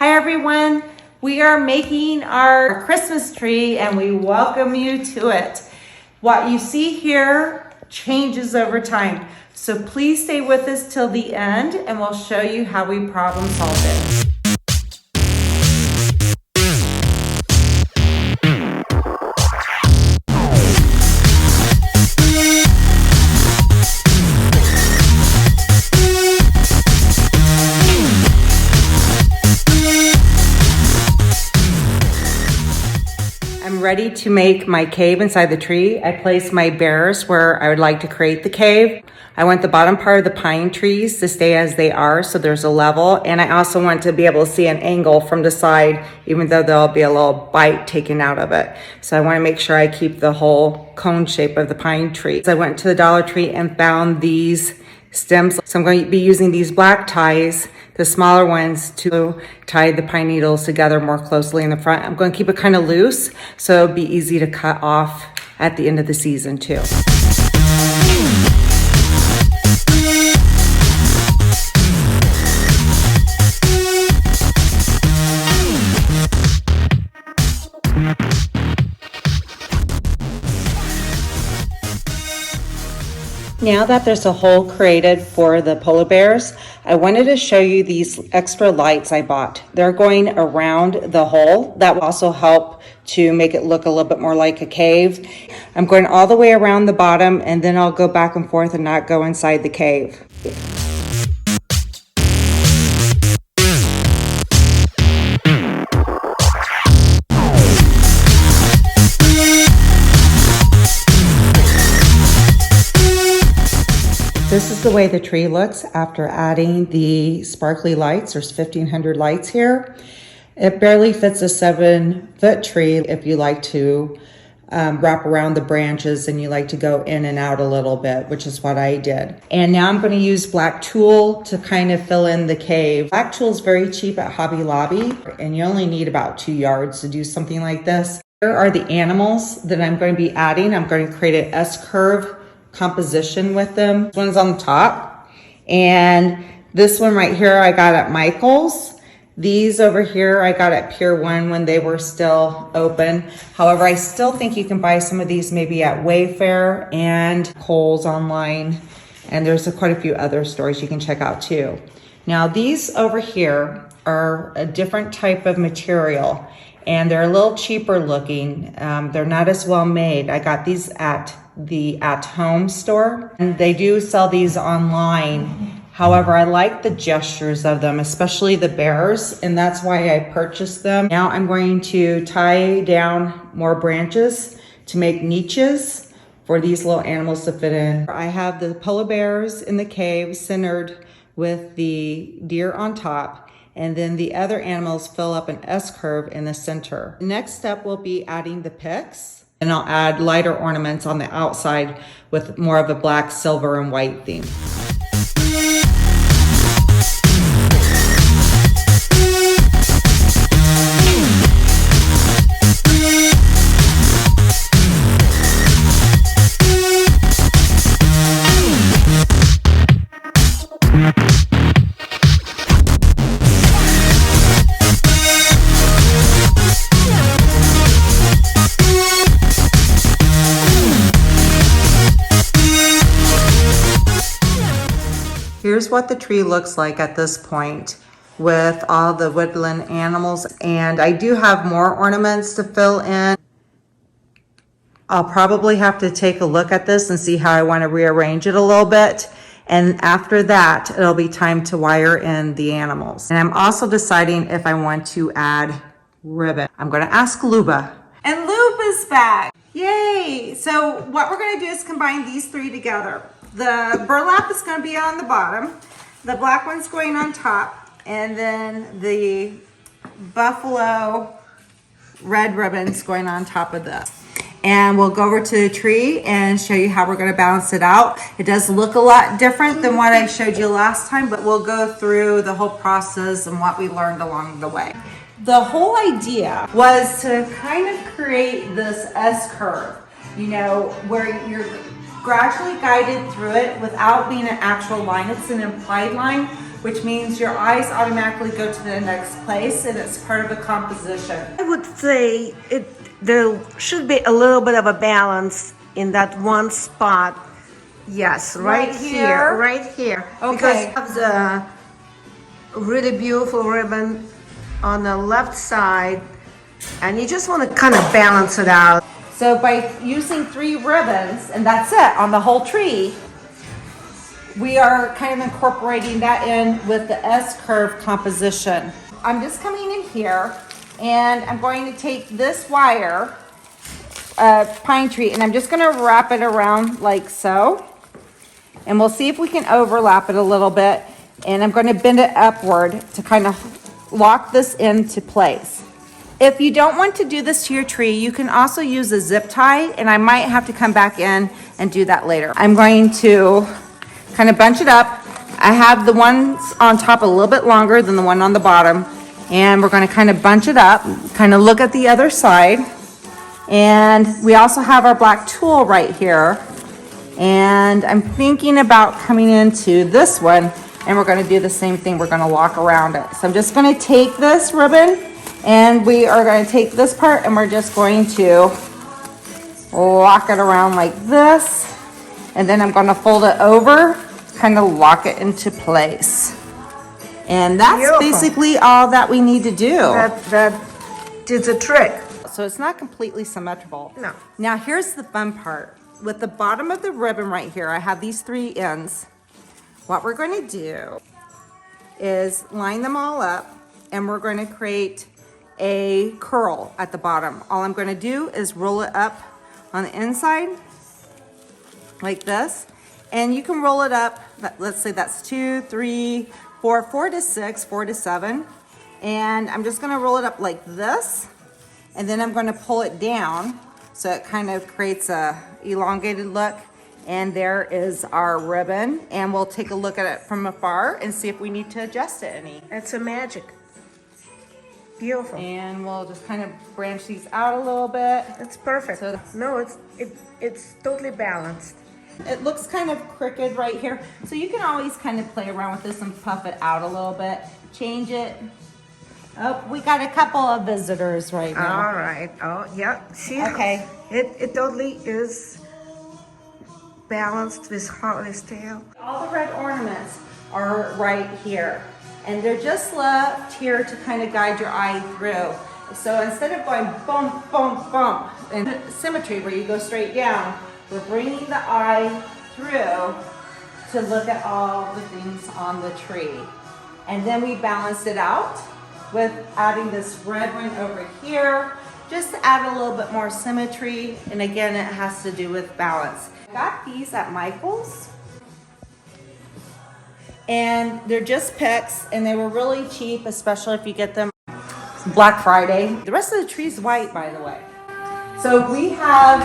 Hi everyone, we are making our Christmas tree and we welcome you to it. What you see here changes over time, so please stay with us till the end and we'll show you how we problem solve it. Ready to make my cave inside the tree. I placed my bears where I would like to create the cave. I want the bottom part of the pine trees to stay as they are, so there's a level, and I also want to be able to see an angle from the side, even though there'll be a little bite taken out of it. So I want to make sure I keep the whole cone shape of the pine tree. So I went to the Dollar Tree and found these stems. So I'm going to be using these black ties, the smaller ones, to tie the pine needles together more closely in the front. I'm going to keep it kind of loose so it'll be easy to cut off at the end of the season too. Now that there's a hole created for the polar bears, I wanted to show you these extra lights I bought. They're going around the hole. That will also help to make it look a little bit more like a cave. I'm going all the way around the bottom and then I'll go back and forth and not go inside the cave. This is the way the tree looks after adding the sparkly lights. There's 1,500 lights here. It barely fits a 7-foot tree if you like to wrap around the branches and you like to go in and out a little bit, which is what I did. And now I'm going to use black tulle to kind of fill in the cave. Black tulle is very cheap at Hobby Lobby, and you only need about 2 yards to do something like this. Here are the animals that I'm going to be adding. I'm going to create an S-curve composition with them. This one's on the top, and this one right here I got at Michael's. These over here I got at Pier 1 when they were still open. However, I still think you can buy some of these maybe at Wayfair and Kohl's online, and there's quite a few other stores you can check out too. Now these over here are a different type of material and they're a little cheaper looking. They're not as well made. I got these at the at-home store, and they do sell these online. However, I like the gestures of them, especially the bears, and that's why I purchased them. Now I'm going to tie down more branches to make niches for these little animals to fit in. I have the polar bears in the cave centered with the deer on top, and then the other animals fill up an S-curve in the center. The next step will be adding the picks. And I'll add lighter ornaments on the outside with more of a black, silver, and white theme. Here's what the tree looks like at this point with all the woodland animals, and I do have more ornaments to fill in. I'll probably have to take a look at this and see how I want to rearrange it a little bit, and after that it'll be time to wire in the animals. And I'm also deciding if I want to add ribbon. I'm going to ask Luba. And Luba's back! Yay! So what we're going to do is combine these three together. The burlap is going to be on the bottom, the black one's going on top, and then the buffalo red ribbon's going on top of this. And we'll go over to the tree and show you how we're going to balance it out. It does look a lot different than what I showed you last time, but we'll go through the whole process and what we learned along the way. The whole idea was to kind of create this S-curve, you know, where you're gradually guided through it without being an actual line. It's an implied line, which means your eyes automatically go to the next place and it's part of the composition. I would say there should be a little bit of a balance in that one spot. Yes, right here. Right here. Okay. Because you have the really beautiful ribbon on the left side, and you just want to kind of balance it out. So by using 3 ribbons, and that's it on the whole tree, we are kind of incorporating that in with the S-curve composition. I'm just coming in here and I'm going to take this wire, pine tree, and I'm just going to wrap it around like so. And we'll see if we can overlap it a little bit. And I'm going to bend it upward to kind of lock this into place. If you don't want to do this to your tree, you can also use a zip tie, and I might have to come back in and do that later. I'm going to kind of bunch it up. I have the ones on top a little bit longer than the one on the bottom, and we're going to kind of bunch it up, kind of look at the other side. And we also have our black tool right here, and I'm thinking about coming into this one, and we're going to do the same thing. We're going to lock around it. So I'm just going to take this ribbon, and we are going to take this part, and we're just going to lock it around like this. And then I'm going to fold it over, kind of lock it into place. And that's beautiful. Basically all that we need to do. That is a trick. So it's not completely symmetrical. No. Now here's the fun part. With the bottom of the ribbon right here, I have these 3 ends. What we're going to do is line them all up, and we're going to create a curl at the bottom. All I'm going to do is roll it up on the inside like this, and you can roll it up. Let's say that's 2, 3, 4, 4 to 6, 4 to 7, and I'm just going to roll it up like this, and then I'm going to pull it down so it kind of creates a elongated look. And there is our ribbon, and we'll take a look at it from afar and see if we need to adjust it any. It's a magic. Beautiful. And we'll just kind of branch these out a little bit. It's perfect. So no, it's totally balanced. It looks kind of crooked right here, so you can always kind of play around with this and puff it out a little bit, change it. Oh, we got a couple of visitors right now. All right. Oh, yeah. See, okay. It totally is balanced with Harley's tail. All the red ornaments are right here, and they're just left here to kind of guide your eye through. So instead of going bump, bump, bump, and symmetry where you go straight down, we're bringing the eye through to look at all the things on the tree. And then we balanced it out with adding this red one over here, just to add a little bit more symmetry. And again, it has to do with balance. I got these at Michael's, and they're just picks, and they were really cheap, especially if you get them Black Friday. The rest of the tree's white, by the way. So we have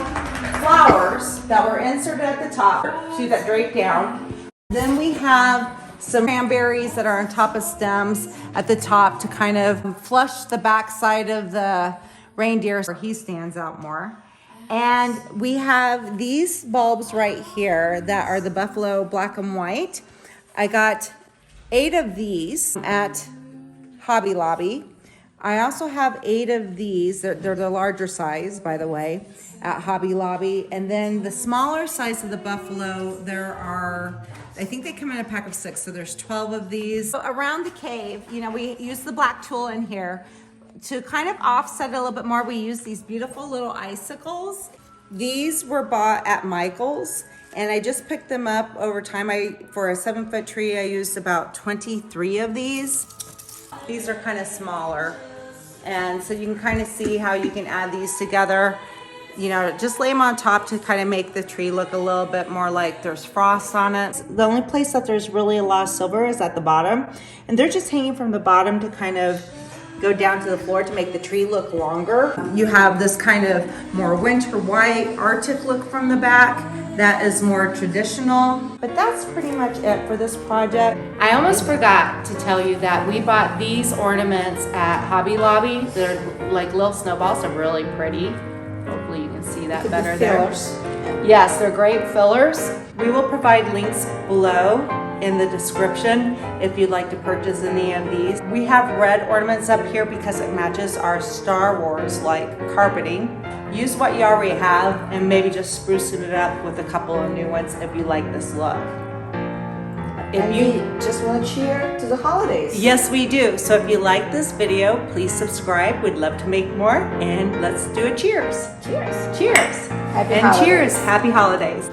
flowers that were inserted at the top, see that drape down. Then we have some cranberries that are on top of stems at the top to kind of flush the back side of the reindeer where he stands out more. And we have these bulbs right here that are the buffalo black and white. I got 8 of these at Hobby Lobby. I also have 8 of these, they're the larger size, by the way, at Hobby Lobby. And then the smaller size of the buffalo, there are, I think they come in a pack of 6, so there's 12 of these. So around the cave, you know, we use the black tool in here. To kind of offset it a little bit more, we use these beautiful little icicles. These were bought at Michael's, and I just picked them up over time. For a 7-foot tree, I used about 23 of these. These are kind of smaller. And so you can kind of see how you can add these together. You know, just lay them on top to kind of make the tree look a little bit more like there's frost on it. The only place that there's really a lot of silver is at the bottom. And they're just hanging from the bottom to kind of go down to the floor to make the tree look longer. You have this kind of more winter white Arctic look from the back. That is more traditional. But that's pretty much it for this project. I almost forgot to tell you that we bought these ornaments at Hobby Lobby. They're like little snowballs. They're really pretty. Hopefully you can see that better there. Yes, they're great fillers. We will provide links below in the description if you'd like to purchase any of these. We have red ornaments up here because it matches our Star Wars like carpeting. Use what you already have and maybe just sprucing it up with a couple of new ones if you like this look. And we just want to cheer to the holidays. Yes, we do. So if you like this video, please subscribe. We'd love to make more. And let's do a cheers. Cheers. Cheers. Happy and holidays. cheers. Happy holidays.